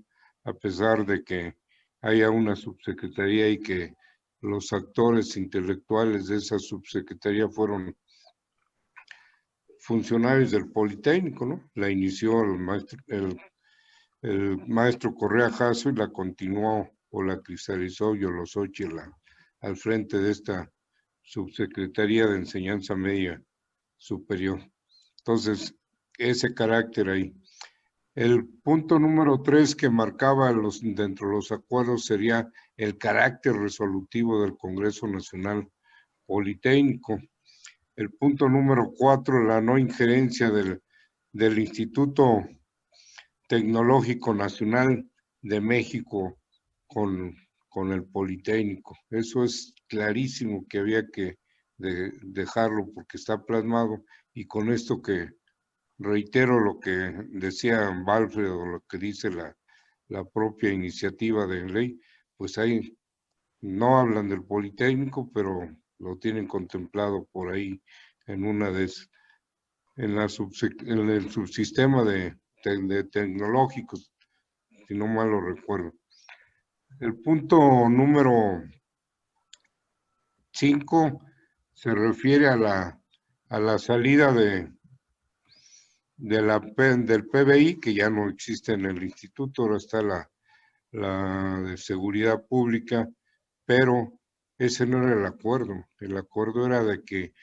a pesar de que haya una subsecretaría y que los actores intelectuales de esa subsecretaría fueron funcionarios del Politécnico, ¿no? La inició el maestro Correa Jasso y la continuó o la cristalizó Yolosochitl al frente de esta subsecretaría de Enseñanza Media Superior. Entonces, ese carácter ahí. El punto número 3 que marcaba dentro de los acuerdos sería el carácter resolutivo del Congreso Nacional Politécnico. El punto número 4, la no injerencia del Instituto Tecnológico Nacional de México con el Politécnico. Eso es clarísimo que había que dejarlo porque está plasmado, y con esto que reitero lo que decía Valfred o lo que dice la propia iniciativa de ley, pues ahí no hablan del Politécnico, pero lo tienen contemplado por ahí en en el subsistema de tecnológicos, si no mal lo recuerdo. El punto número 5 se refiere a la salida del PBI, que ya no existe en el instituto, ahora está la de seguridad pública, pero ese no era el acuerdo. El acuerdo era de que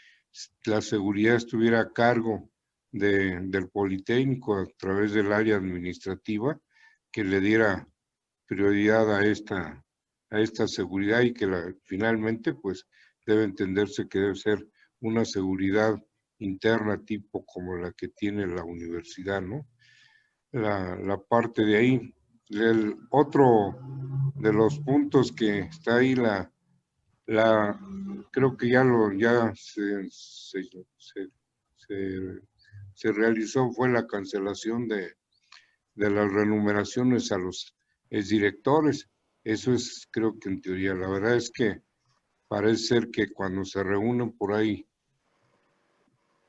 la seguridad estuviera a cargo del Politécnico a través del área administrativa, que le diera prioridad a esta seguridad, y que finalmente pues debe entenderse que debe ser una seguridad interna tipo como la que tiene la universidad, ¿no? La parte de ahí. El otro de los puntos que está ahí, creo que ya se realizó, fue la cancelación de las remuneraciones a los exdirectores. Eso es, creo que en teoría, la verdad es que parece ser que cuando se reúnen por ahí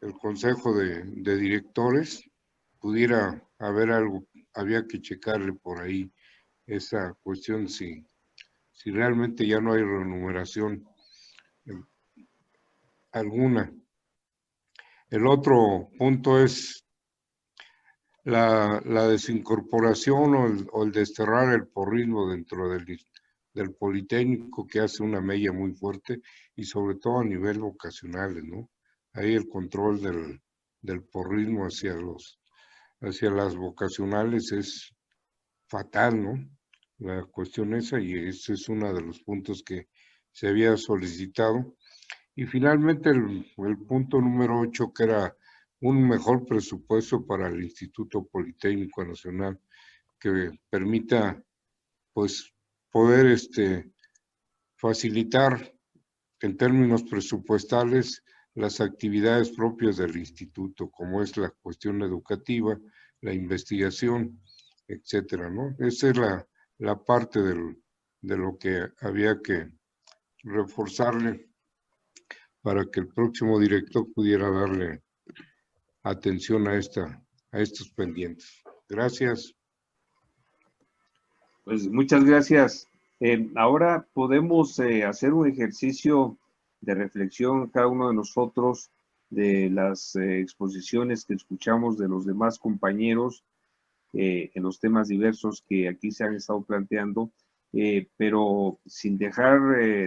el consejo de directores, pudiera haber algo, había que checarle por ahí esa cuestión, si realmente ya no hay remuneración alguna. El otro punto es la desincorporación o el desterrar el porrismo dentro del Politécnico, que hace una mella muy fuerte, y sobre todo a nivel vocacional, ¿no? Ahí el control del porrismo hacia las vocacionales es fatal, ¿no? La cuestión esa, y ese es uno de los puntos que se había solicitado. Y finalmente el punto número 8, que era un mejor presupuesto para el Instituto Politécnico Nacional, que permita pues poder facilitar en términos presupuestales las actividades propias del instituto, como es la cuestión educativa, la investigación, etcétera, ¿no? Esa es la parte de lo que había que reforzarle para que el próximo director pudiera darle atención a estos pendientes. Gracias. Pues muchas gracias. Ahora podemos hacer un ejercicio de reflexión cada uno de nosotros de las exposiciones que escuchamos de los demás compañeros en los temas diversos que aquí se han estado planteando, pero sin dejar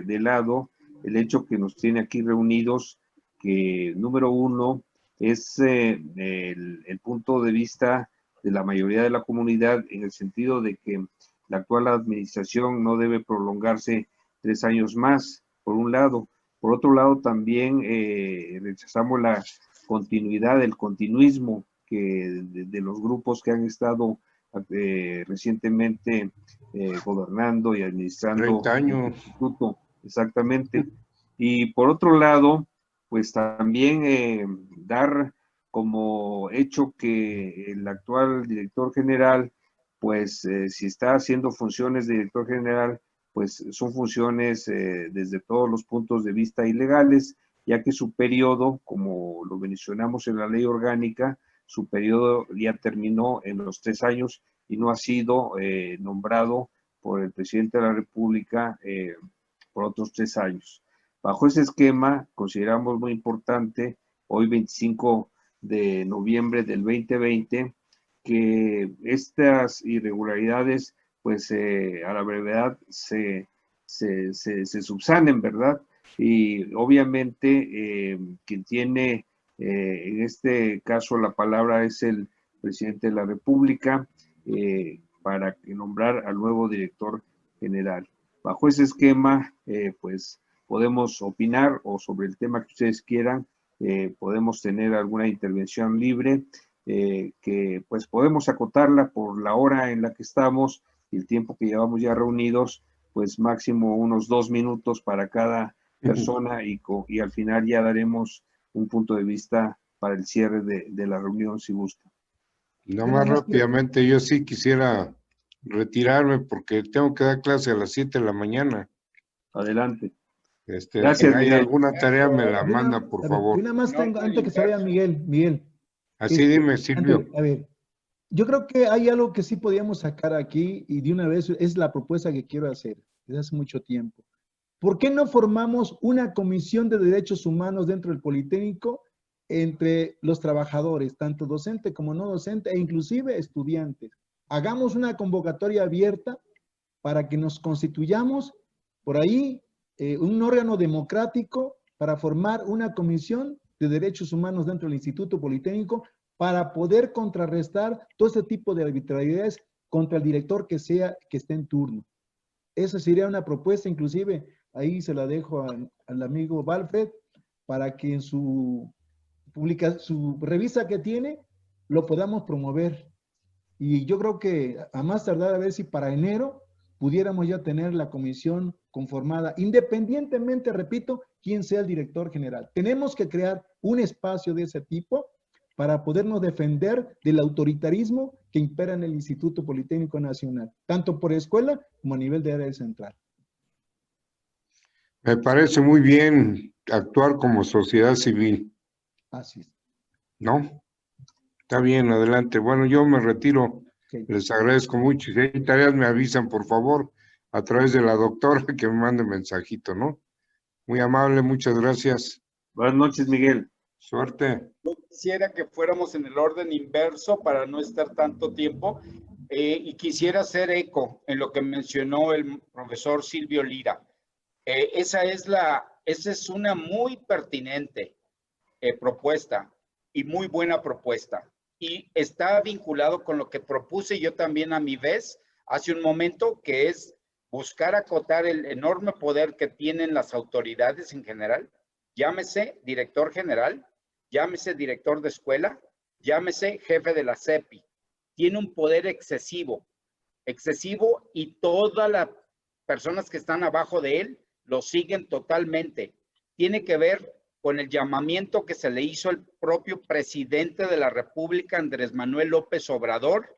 de lado el hecho que nos tiene aquí reunidos, que número uno es el punto de vista de la mayoría de la comunidad, en el sentido de que la actual administración no debe prolongarse 3 años más, por un lado. Por otro lado, también rechazamos la continuidad, el continuismo de los grupos que han estado recientemente gobernando y administrando 30 años. el instituto. Exactamente. Y por otro lado, pues también dar como hecho que el actual director general, pues si está haciendo funciones de director general, pues son funciones desde todos los puntos de vista ilegales, ya que su periodo, como lo mencionamos en la ley orgánica, su periodo ya terminó en los 3 años y no ha sido nombrado por el presidente de la República por otros 3 años. Bajo ese esquema, consideramos muy importante, hoy 25 de noviembre del 2020, que estas irregularidades, pues a la brevedad se subsanen, ¿verdad? Y obviamente quien tiene en este caso la palabra es el presidente de la República para nombrar al nuevo director general. Bajo ese esquema, pues podemos opinar o sobre el tema que ustedes quieran, podemos tener alguna intervención libre, que pues podemos acotarla por la hora en la que estamos y el tiempo que llevamos ya reunidos, pues máximo unos 2 minutos para cada persona y al final ya daremos un punto de vista para el cierre de la reunión, si gusta. Nada más rápidamente, yo sí quisiera retirarme porque tengo que dar clase a las 7 de la mañana. Adelante. Gracias, si hay Miguel. Alguna tarea me la manda, por favor. Yo nada más tengo, antes que se vaya Miguel. Así dime, Silvio. A ver, yo creo que hay algo que sí podíamos sacar aquí y de una vez es la propuesta que quiero hacer desde hace mucho tiempo. ¿Por qué no formamos una comisión de derechos humanos dentro del Politécnico entre los trabajadores, tanto docente como no docente e inclusive estudiantes? Hagamos una convocatoria abierta para que nos constituyamos por ahí un órgano democrático para formar una comisión de derechos humanos dentro del Instituto Politécnico para poder contrarrestar todo este tipo de arbitrariedades contra el director que esté en turno. Esa sería una propuesta, inclusive ahí se la dejo al amigo Valfred para que en su revista que tiene lo podamos promover. Y yo creo que a más tardar a ver si para enero pudiéramos ya tener la comisión conformada, independientemente, repito, quién sea el director general. Tenemos que crear un espacio de ese tipo para podernos defender del autoritarismo que impera en el Instituto Politécnico Nacional, tanto por escuela como a nivel de área central. Me parece muy bien actuar como sociedad civil. Así es. ¿No? Está bien, adelante. Bueno, yo me retiro. Okay. Les agradezco mucho. Si hay tareas, me avisan, por favor, a través de la doctora que me mande mensajito, ¿no? Muy amable, muchas gracias. Buenas noches, Miguel. Suerte. Yo quisiera que fuéramos en el orden inverso para no estar tanto tiempo y quisiera hacer eco en lo que mencionó el profesor Silvio Lira. Esa es una muy pertinente propuesta y muy buena propuesta. Y está vinculado con lo que propuse yo también a mi vez hace un momento, que es buscar acotar el enorme poder que tienen las autoridades en general, llámese director general, llámese director de escuela, llámese jefe de la CEPI. Tiene un poder excesivo y todas las personas que están abajo de él lo siguen totalmente. Tiene que ver con el llamamiento que se le hizo al propio presidente de la República, Andrés Manuel López Obrador,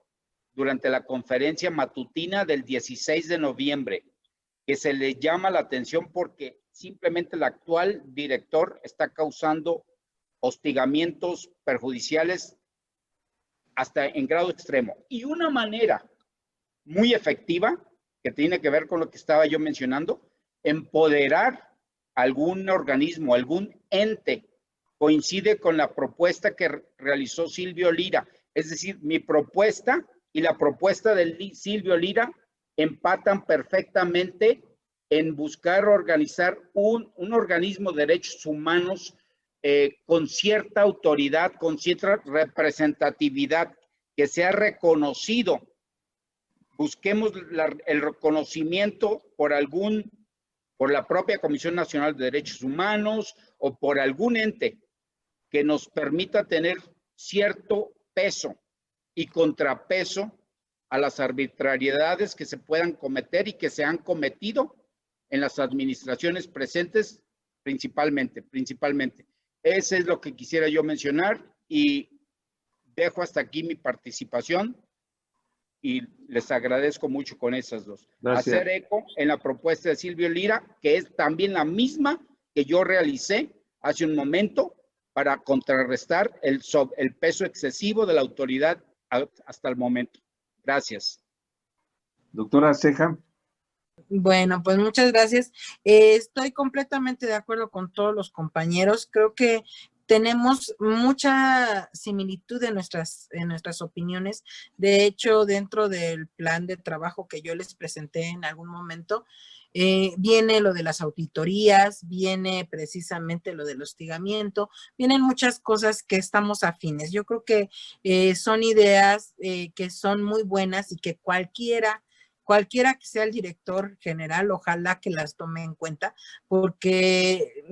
durante la conferencia matutina del 16 de noviembre, que se le llama la atención porque simplemente el actual director está causando hostigamientos perjudiciales hasta en grado extremo. Y una manera muy efectiva, que tiene que ver con lo que estaba yo mencionando, empoderar algún organismo, algún ente, coincide con la propuesta que realizó Silvio Lira. Es decir, mi propuesta y la propuesta de Silvio Lira empatan perfectamente en buscar organizar un organismo de derechos humanos con cierta autoridad, con cierta representatividad, que sea reconocido. Busquemos el reconocimiento por la propia Comisión Nacional de Derechos Humanos o por algún ente que nos permita tener cierto peso y contrapeso a las arbitrariedades que se puedan cometer y que se han cometido en las administraciones presentes principalmente. Ese es lo que quisiera yo mencionar y dejo hasta aquí mi participación y les agradezco mucho con esas dos. Gracias. Hacer eco en la propuesta de Silvio Lira, que es también la misma que yo realicé hace un momento para contrarrestar el peso excesivo de la autoridad hasta el momento. Gracias. Doctora Ceja. Bueno, pues muchas gracias. Estoy completamente de acuerdo con todos los compañeros. Creo que tenemos mucha similitud en nuestras opiniones. De hecho, dentro del plan de trabajo que yo les presenté en algún momento, viene lo de las auditorías, viene precisamente lo del hostigamiento, vienen muchas cosas que estamos afines. Yo creo que son ideas que son muy buenas y que cualquiera que sea el director general, ojalá que las tome en cuenta, porque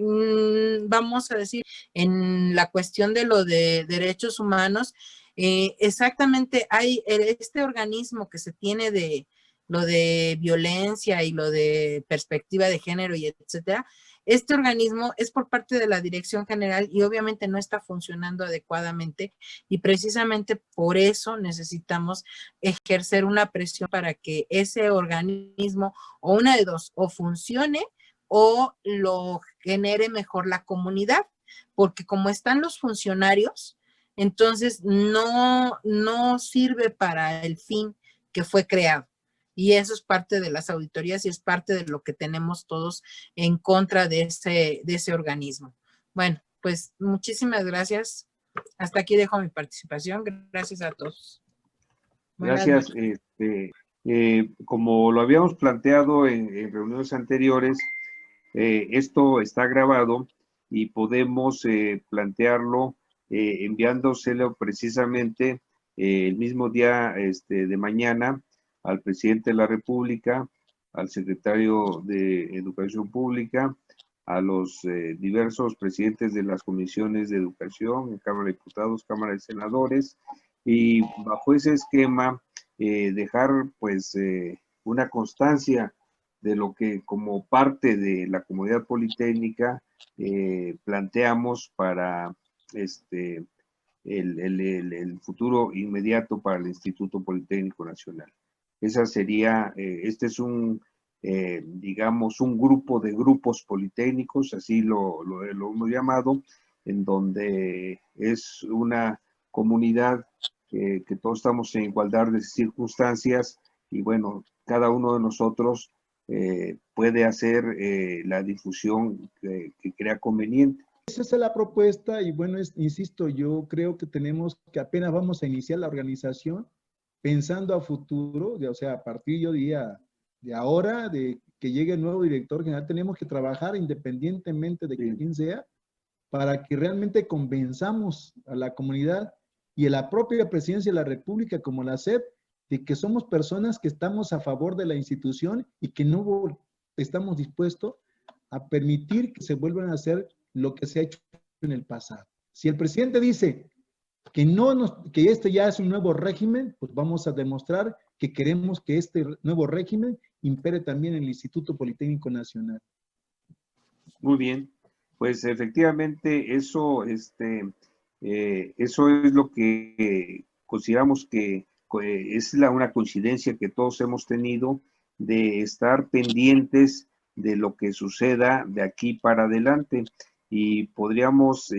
vamos a decir, en la cuestión de lo de derechos humanos, exactamente hay este organismo que se tiene de lo de violencia y lo de perspectiva de género y etcétera. Este organismo es por parte de la Dirección General y obviamente no está funcionando adecuadamente y precisamente por eso necesitamos ejercer una presión para que ese organismo o una de dos, o funcione o lo genere mejor la comunidad, porque como están los funcionarios, entonces no sirve para el fin que fue creado. Y eso es parte de las auditorías y es parte de lo que tenemos todos en contra de ese organismo. Bueno, pues muchísimas gracias. Hasta aquí dejo mi participación. Gracias a todos. Gracias. Como lo habíamos planteado en reuniones anteriores, esto está grabado y podemos plantearlo enviándoselo precisamente el mismo día de mañana al presidente de la República, al secretario de Educación Pública, a los diversos presidentes de las comisiones de educación, Cámara de Diputados, Cámara de Senadores, y bajo ese esquema dejar pues una constancia de lo que como parte de la comunidad politécnica planteamos para el futuro inmediato para el Instituto Politécnico Nacional. Esa sería, este es digamos, un grupo de grupos politécnicos, así lo hemos llamado, en donde es una comunidad que todos estamos en igualdad de circunstancias y bueno, cada uno de nosotros puede hacer la difusión que crea conveniente. Esa es la propuesta y bueno, insisto, yo creo que tenemos que apenas vamos a iniciar la organización pensando a futuro, o sea, a partir yo diría de ahora, de que llegue el nuevo director general, tenemos que trabajar independientemente de quién sea, para que realmente convenzamos a la comunidad y a la propia presidencia de la República como la SEP, de que somos personas que estamos a favor de la institución y que no estamos dispuestos a permitir que se vuelvan a hacer lo que se ha hecho en el pasado. Si el presidente dice que este ya es un nuevo régimen, pues vamos a demostrar que queremos que este nuevo régimen impere también en el Instituto Politécnico Nacional. Muy bien, pues efectivamente eso es lo que consideramos que es una coincidencia que todos hemos tenido de estar pendientes de lo que suceda de aquí para adelante. Y podríamos,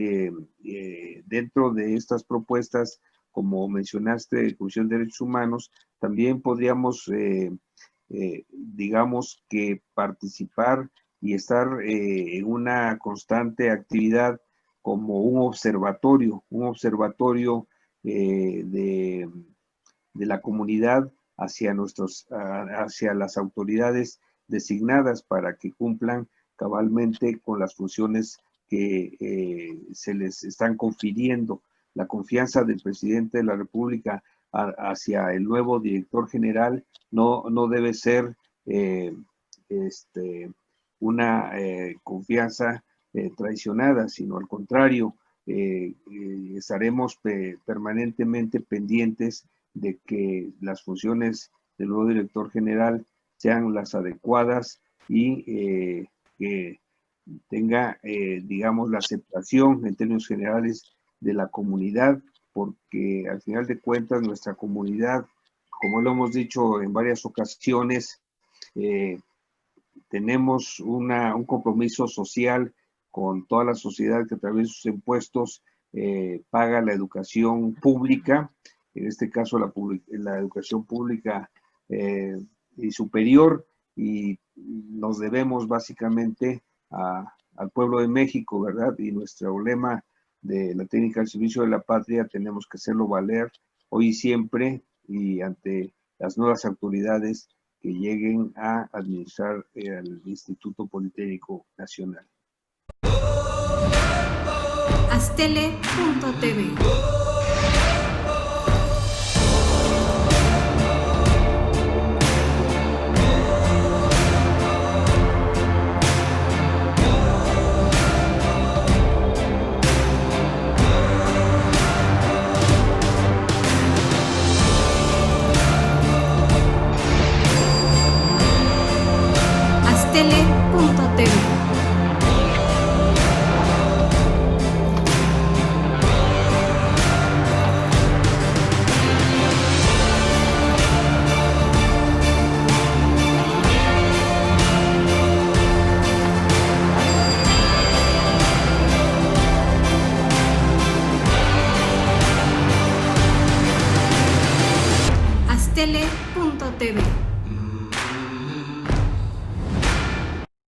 dentro de estas propuestas, como mencionaste, Comisión de Derechos Humanos, también podríamos, digamos que participar y estar en una constante actividad como un observatorio de la comunidad hacia las autoridades designadas para que cumplan cabalmente con las funciones que se les están confiriendo. La confianza del presidente de la República hacia el nuevo director general no debe ser una confianza traicionada, sino al contrario, estaremos permanentemente pendientes de que las funciones del nuevo director general sean las adecuadas y que tenga, digamos, la aceptación en términos generales de la comunidad, porque al final de cuentas nuestra comunidad, como lo hemos dicho en varias ocasiones, tenemos un compromiso social con toda la sociedad que a través de sus impuestos paga la educación pública, en este caso la educación pública y superior, y nos debemos básicamente al pueblo de México, ¿verdad? Y nuestro lema de la técnica al servicio de la patria tenemos que hacerlo valer hoy y siempre, y ante las nuevas autoridades que lleguen a administrar el Instituto Politécnico Nacional. Astele.tv. Astele.tv. Astele.tv.